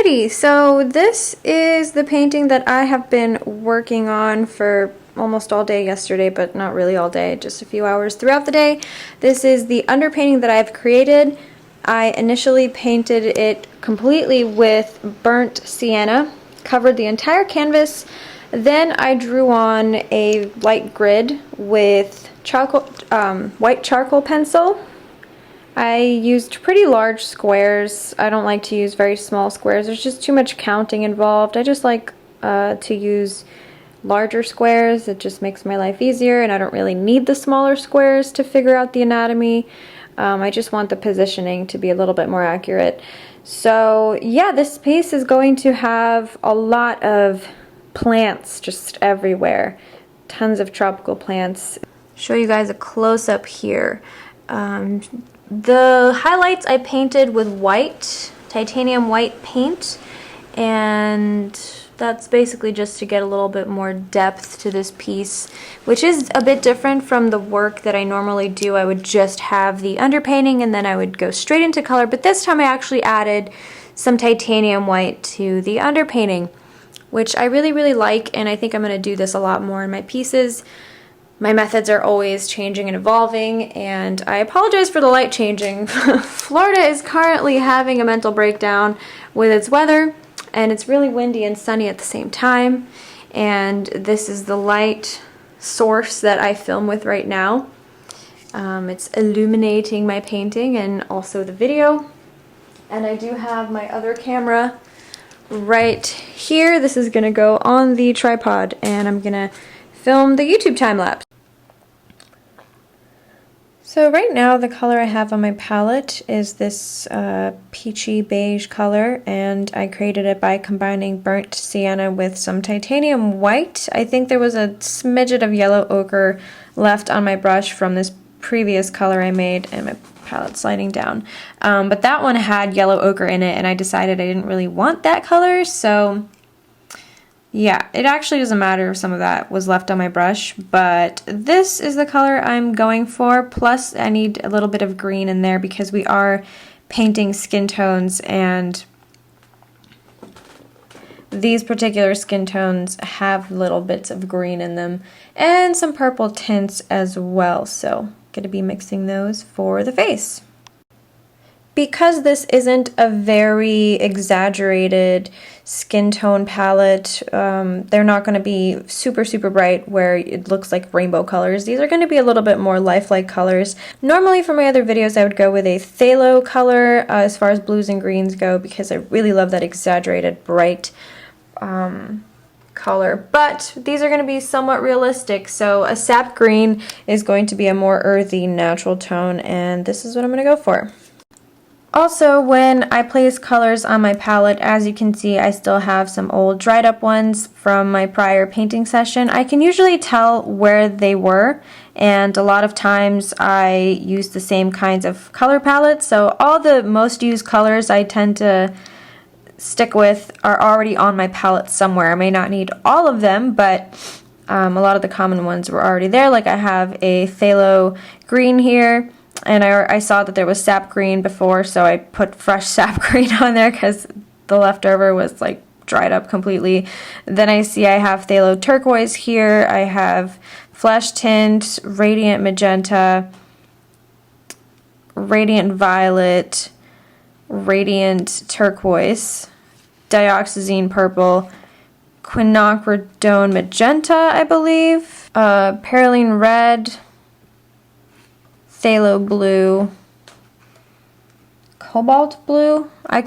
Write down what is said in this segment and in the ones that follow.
Alrighty, so this is the painting that I have been working on for almost all day yesterday, but not really all day, just a few hours throughout the day. This is the underpainting that I've created. I initially painted it completely with burnt sienna, covered the entire canvas, then I drew on a light grid with charcoal, white charcoal pencil. I used pretty large squares. I don't like to use very small squares. There's just too much counting involved. I just like to use larger squares. It just makes my life easier, and I don't really need the smaller squares to figure out the anatomy. I just want the positioning to be a little bit more accurate. So yeah, this piece is going to have a lot of plants just everywhere. Tons of tropical plants. Show you guys a close-up here. The highlights I painted with white, titanium white paint, and that's basically just to get a little bit more depth to this piece, which is a bit different from the work that I normally do. I would just have the underpainting and then I would go straight into color, but this time I actually added some titanium white to the underpainting, which I really like, and I think I'm going to do this a lot more in my pieces. My methods are always changing and evolving, and I apologize for the light changing. Florida is currently having a mental breakdown with its weather, and it's really windy and sunny at the same time, and this is the light source that I film with right now. It's illuminating my painting and also the video, and I do have my other camera right here. This is going to go on the tripod, and I'm going to film the YouTube time-lapse. So right now the color I have on my palette is this peachy beige color, and I created it by combining burnt sienna with some titanium white. I think there was a smidget of yellow ochre left on my brush from this previous color I made, and my palette's sliding down. But that one had yellow ochre in it, and I decided I didn't really want that color, so yeah, it actually doesn't matter if some of that was left on my brush, but this is the color I'm going for. Plus, I need a little bit of green in there because we are painting skin tones, and these particular skin tones have little bits of green in them and some purple tints as well, so going to be mixing those for the face. Because this isn't a very exaggerated skin tone palette, they're not going to be super bright where it looks like rainbow colors. These are going to be a little bit more lifelike colors. Normally for my other videos I would go with a phthalo color as far as blues and greens go, because I really love that exaggerated bright color, but these are going to be somewhat realistic, so a sap green is going to be a more earthy natural tone, and this is what I'm going to go for. Also, when I place colors on my palette, as you can see, I still have some old dried up ones from my prior painting session. I can usually tell where they were, and a lot of times I use the same kinds of color palettes, so all the most used colors I tend to stick with are already on my palette somewhere. I may not need all of them, but a lot of the common ones were already there. Like I have a phthalo green here, and I saw that there was sap green before, so I put fresh sap green on there because the leftover was like dried up completely. Then I see I have phthalo turquoise here, I have flesh tint, radiant magenta, radiant violet, radiant turquoise, dioxazine purple, quinacridone magenta, I believe, perylene red, phthalo blue, cobalt blue. I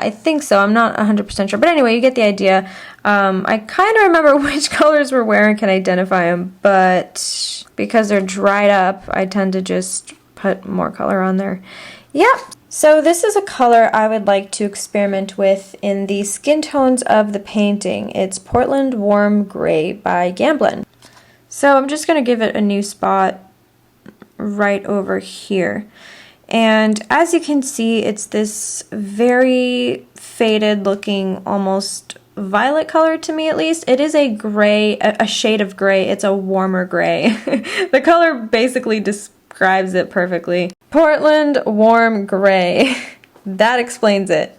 think so. I'm not 100% sure. But anyway, you get the idea. I kind of remember which colors were where and can identify them, but because they're dried up, I tend to just put more color on there. Yeah. So this is a color I would like to experiment with in the skin tones of the painting. It's Portland Warm Gray by Gamblin. So I'm just going to give it a new spot right over here, and as you can see, it's this very faded looking, almost violet color to me, at least. It is a gray, a shade of gray. It's a warmer gray. The color basically describes it perfectly. Portland Warm Gray. That explains it.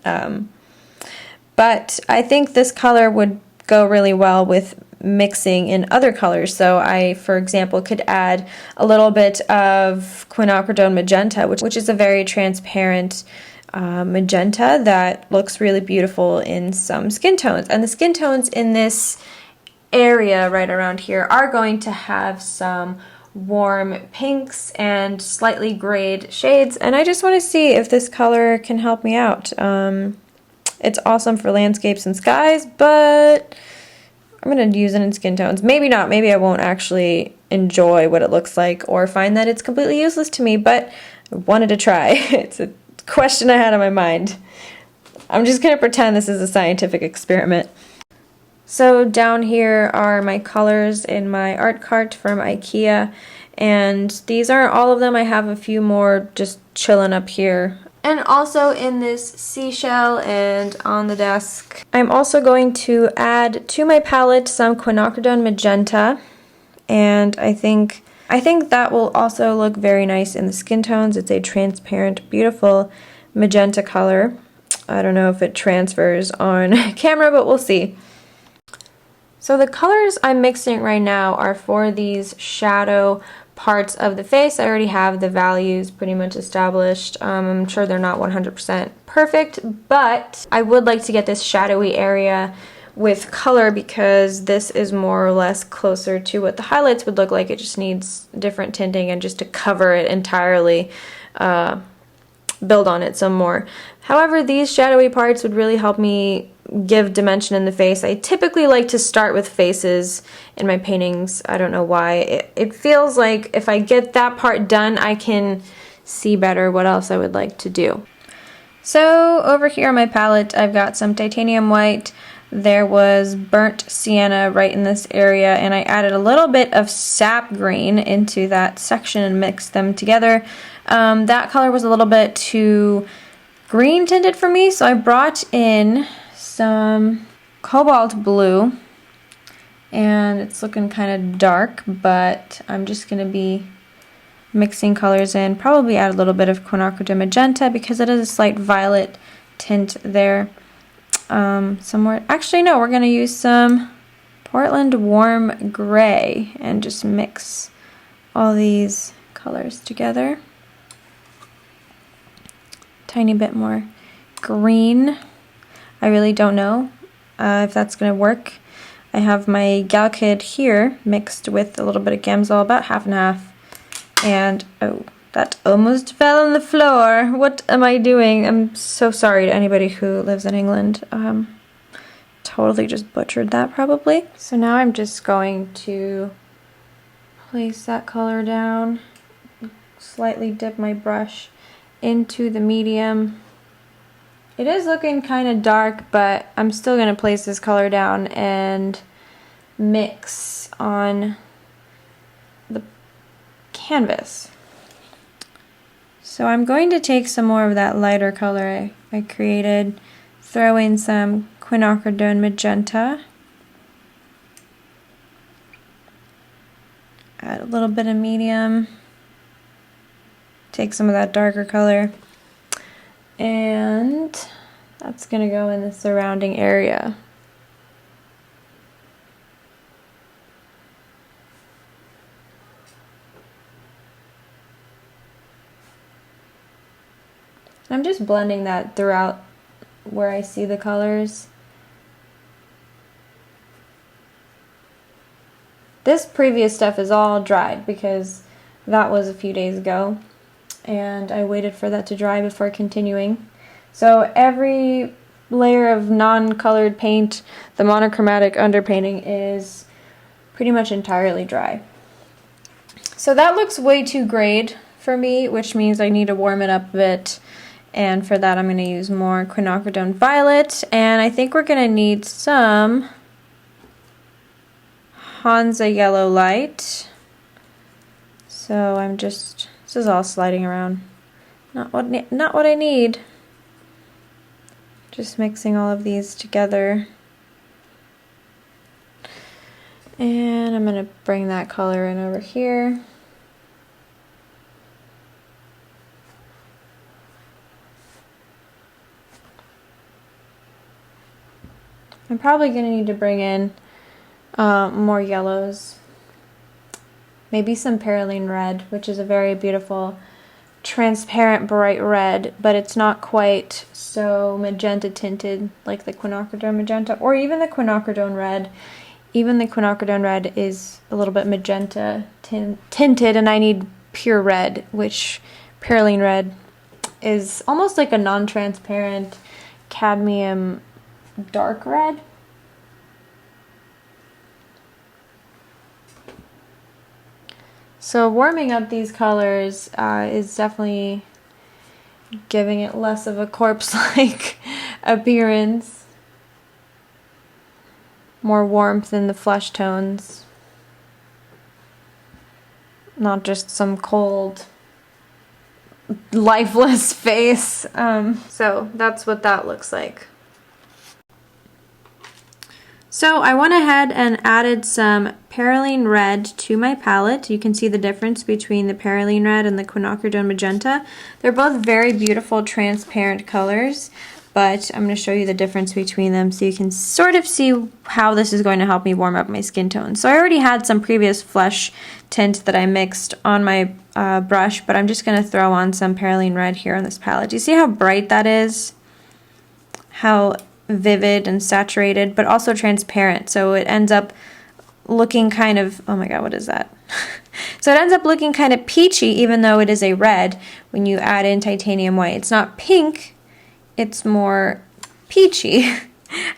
but I think this color would go really well with mixing in other colors. So I, for example, could add a little bit of quinacridone magenta, which is a very transparent magenta that looks really beautiful in some skin tones. And the skin tones in this area right around here are going to have some warm pinks and slightly grayed shades, and I just want to see if this color can help me out. It's awesome for landscapes and skies, but I'm going to use it in skin tones. Maybe not. Maybe I won't actually enjoy what it looks like or find that it's completely useless to me, but I wanted to try. It's a question I had on my mind. I'm just going to pretend this is a scientific experiment. So down here are my colors in my art cart from IKEA, and these aren't all of them. I have a few more just chilling up here. And also in this seashell and on the desk, I'm also going to add to my palette some quinacridone magenta, and I think that will also look very nice in the skin tones. It's a transparent, beautiful magenta color. I don't know if it transfers on camera, but we'll see. So the colors I'm mixing right now are for these shadow parts of the face. I already have the values pretty much established. I'm sure they're not 100% perfect, but I would like to get this shadowy area with color because this is more or less closer to what the highlights would look like. It just needs different tinting and just to cover it entirely, build on it some more. However, these shadowy parts would really help me give dimension in the face. I typically like to start with faces in my paintings. I don't know why. It feels like if I get that part done, I can see better what else I would like to do. So over here on my palette, I've got some titanium white. There was burnt sienna right in this area, and I added a little bit of sap green into that section and mixed them together. That color was a little bit too green tinted for me, so I brought in some cobalt blue, and it's looking kind of dark, but I'm just going to be mixing colors in, probably add a little bit of quinacridone magenta because it is a slight violet tint there. Somewhere, actually no, we're going to use some Portland warm gray and just mix all these colors together. Tiny bit more green. I really don't know if that's going to work. I have my Gal Kid here mixed with a little bit of Gamsol, about half and half. And, oh, that almost fell on the floor. What am I doing? I'm so sorry to anybody who lives in England. Totally just butchered that probably. So now I'm just going to place that color down, slightly dip my brush into the medium. It is looking kind of dark, but I'm still going to place this color down and mix on the canvas. So I'm going to take some more of that lighter color I created, throw in some quinacridone magenta, add a little bit of medium, take some of that darker color, and that's going to go in the surrounding area. I'm just blending that throughout where I see the colors. This previous stuff is all dried because that was a few days ago, and I waited for that to dry before continuing. So every layer of non-colored paint, the monochromatic underpainting, is pretty much entirely dry. So that looks way too grayed for me, which means I need to warm it up a bit. And for that I'm going to use more quinacridone violet, and I think we're going to need some Hansa yellow light. So I'm just, this is all sliding around. Not what I need. Just mixing all of these together. And I'm going to bring that color in over here. I'm probably going to need to bring in more yellows. Maybe some Perylene Red, which is a very beautiful, transparent, bright red, but it's not quite so magenta tinted like the quinacridone magenta, or even the quinacridone red. Even the quinacridone red is a little bit magenta tinted, and I need pure red, which Perylene Red is almost like a non-transparent cadmium dark red. So warming up these colors is definitely giving it less of a corpse-like appearance. More warmth in the flesh tones. Not just some cold, lifeless face. So that's what that looks like. So I went ahead and added some Perylene Red to my palette. You can see the difference between the Perylene Red and the quinacridone magenta. They're both very beautiful transparent colors, but I'm going to show you the difference between them so you can sort of see how this is going to help me warm up my skin tone. So I already had some previous flesh tint that I mixed on my brush, but I'm just going to throw on some Perylene Red here on this palette. Do you see how bright that is? How vivid and saturated, but also transparent, so it ends up looking kind of, oh my god, what is that? So it ends up looking kind of peachy, even though it is a red when you add in titanium white. It's not pink, it's more peachy.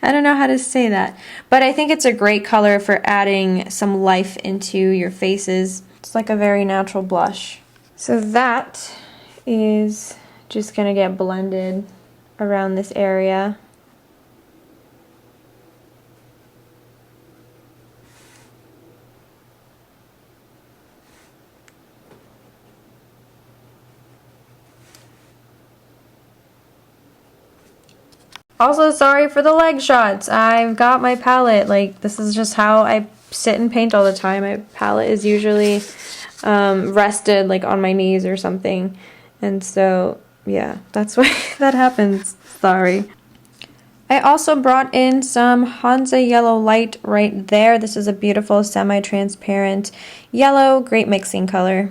I don't know how to say that, but I think it's a great color for adding some life into your faces. It's like a very natural blush. So that is just gonna get blended around this area. Also, sorry for the leg shots. I've got my palette, like, this is just how I sit and paint all the time. My palette is usually rested, like, on my knees or something. And so, yeah, that's why that happens. Sorry. I also brought in some Hansa Yellow Light right there. This is a beautiful semi-transparent yellow, great mixing color.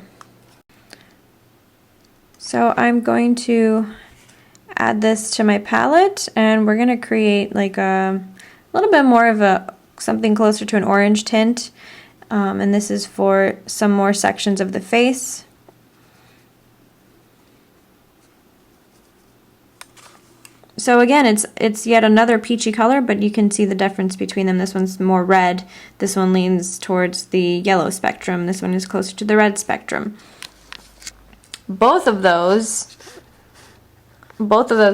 So I'm going to add this to my palette, and we're going to create like a little bit more of something closer to an orange tint, and this is for some more sections of the face. So again, it's yet another peachy color, but you can see the difference between them. This one's more red, this one leans towards the yellow spectrum, this one is closer to the red spectrum. Both of those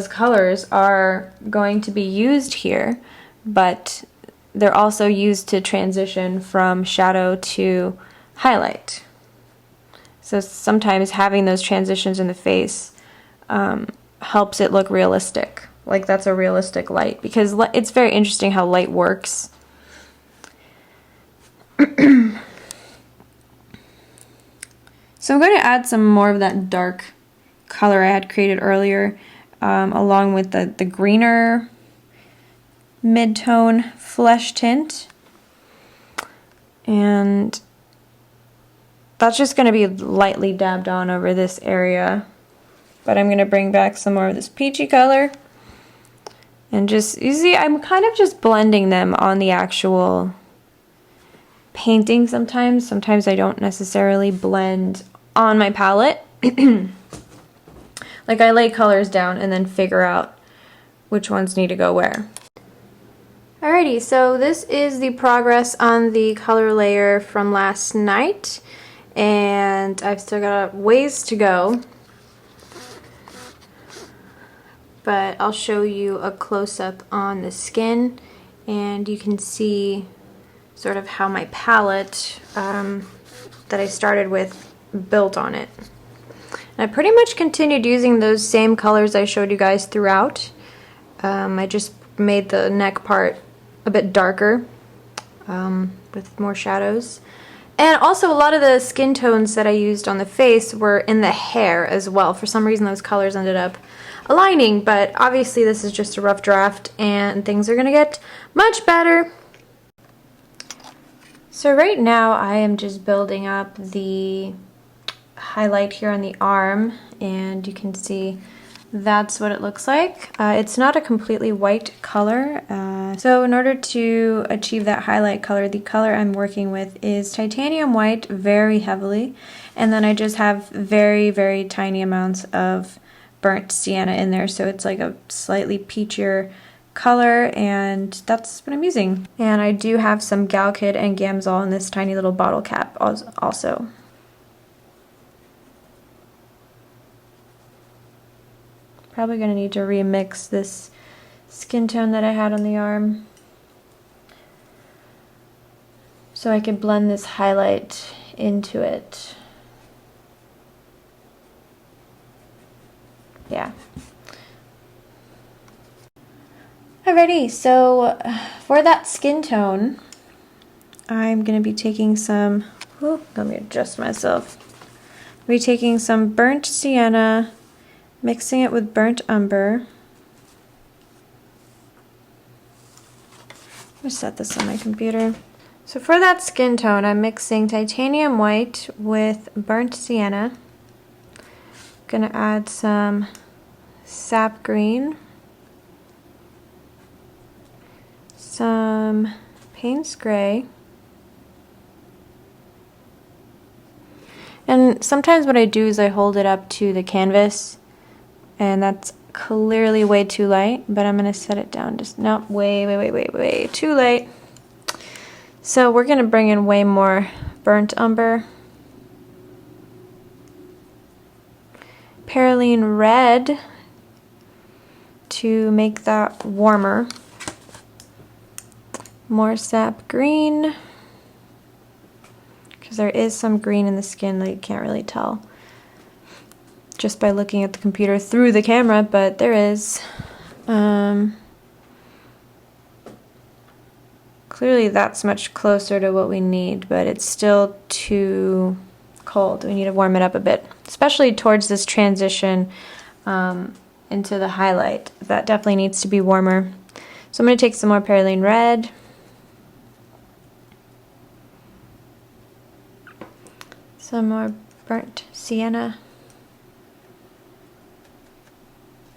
colors are going to be used here, but they're also used to transition from shadow to highlight. So sometimes having those transitions in the face helps it look realistic. Like that's a realistic light, because it's very interesting how light works. So I'm going to add some more of that dark color I had created earlier, along with the greener mid-tone flesh tint. And that's just going to be lightly dabbed on over this area. But I'm going to bring back some more of this peachy color. And just, you see, I'm kind of just blending them on the actual painting sometimes. Sometimes I don't necessarily blend on my palette. Like I lay colors down and then figure out which ones need to go where. Alrighty, so this is the progress on the color layer from last night, and I've still got a ways to go, but I'll show you a close-up on the skin, and you can see sort of how my palette that I started with built on it. And I pretty much continued using those same colors I showed you guys throughout. I just made the neck part a bit darker with more shadows. And also a lot of the skin tones that I used on the face were in the hair as well. For some reason those colors ended up aligning, but obviously this is just a rough draft and things are gonna get much better. So right now I am just building up the highlight here on the arm, and you can see that's what it looks like. It's not a completely white color, so in order to achieve that highlight color, the color I'm working with is titanium white very heavily, and then I just have very, very tiny amounts of burnt sienna in there, so it's like a slightly peachier color, and that's what I'm using. And I do have some Galkyd and Gamsol in this tiny little bottle cap also. Probably gonna need to remix this skin tone that I had on the arm so I can blend this highlight into it. Yeah. Alrighty, so for that skin tone, I'm gonna be taking some, let me adjust myself. I'll be taking some burnt sienna, mixing it with burnt umber. I'll set this on my computer. So for that skin tone, I'm mixing titanium white with burnt sienna. Gonna add some sap green, some Payne's gray, and sometimes what I do is I hold it up to the canvas, and that's clearly way too light, but I'm gonna set it down just, no, way too late. So we're gonna bring in way more burnt umber, Perylene red to make that warmer, more sap green, because there is some green in the skin that you can't really tell just by looking at the computer through the camera, but there is. Clearly that's much closer to what we need, but it's still too cold. We need to warm it up a bit, especially towards this transition into the highlight. That definitely needs to be warmer. So I'm going to take some more Perylene red. Some more burnt sienna.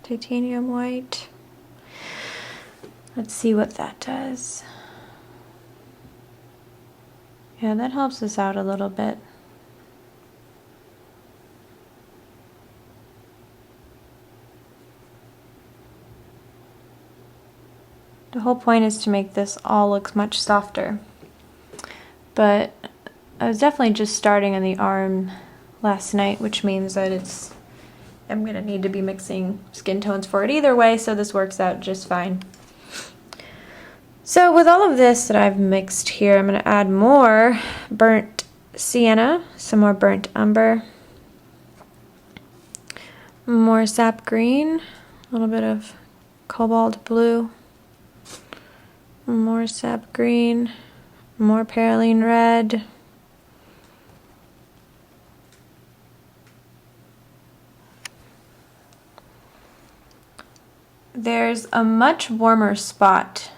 Titanium white. Let's see what that does. Yeah, that helps us out a little bit. The whole point is to make this all look much softer. But I was definitely just starting on the arm last night, which means that I'm gonna need to be mixing skin tones for it either way, so this works out just fine. So with all of this that I've mixed here, I'm gonna add more burnt sienna, some more burnt umber, more sap green, a little bit of cobalt blue, more sap green, more Perylene red, there's a much warmer spot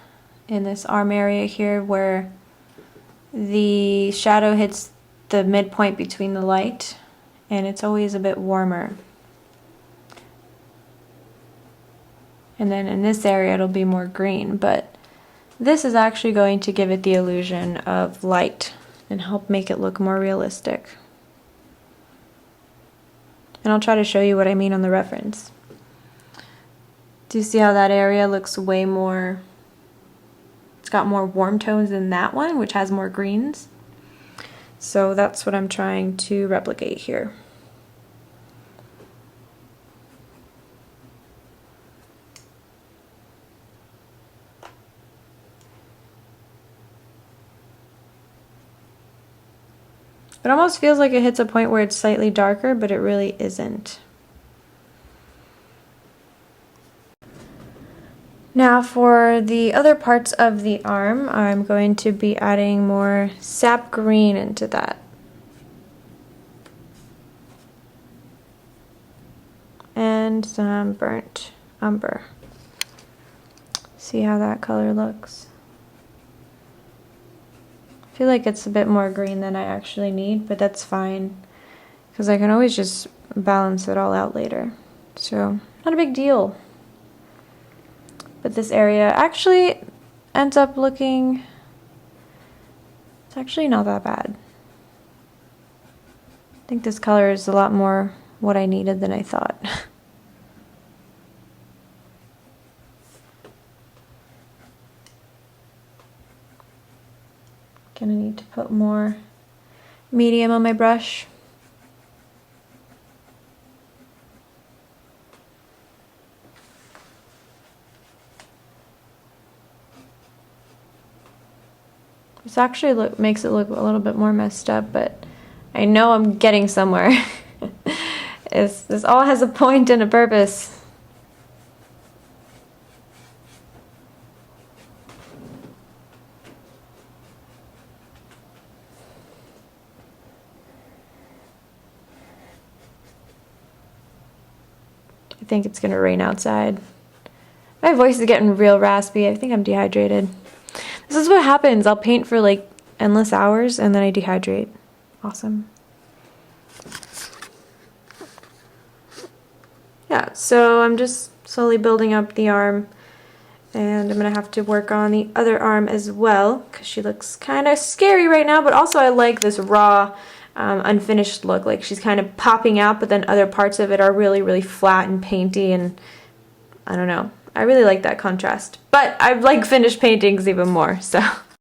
in this arm area here where the shadow hits the midpoint between the light, and it's always a bit warmer. And then in this area it'll be more green, but this is actually going to give it the illusion of light and help make it look more realistic. And I'll try to show you what I mean on the reference. Do you see how that area looks way more, it's got more warm tones than that one, which has more greens? So that's what I'm trying to replicate here. It almost feels like it hits a point where it's slightly darker, but it really isn't. Now for the other parts of the arm, I'm going to be adding more sap green into that. And and some burnt umber. See how that color looks. I feel like it's a bit more green than I actually need, but that's fine because I can always just balance it all out later. So, not a big deal. But this area actually ends up looking, it's actually not that bad. I think this color is a lot more what I needed than I thought. Gonna need to put more medium on my brush. This actually makes it look a little bit more messed up, but I know I'm getting somewhere. This all has a point and a purpose. I think it's gonna rain outside. My voice is getting real raspy. I think I'm dehydrated. This is what happens. I'll paint for like endless hours and then I dehydrate. Awesome. Yeah, so I'm just slowly building up the arm, and I'm gonna have to work on the other arm as well because she looks kind of scary right now, but also I like this raw, unfinished look. Like she's kind of popping out, but then other parts of it are really flat and painty, and I don't know. I really like that contrast, but I like finished paintings even more, so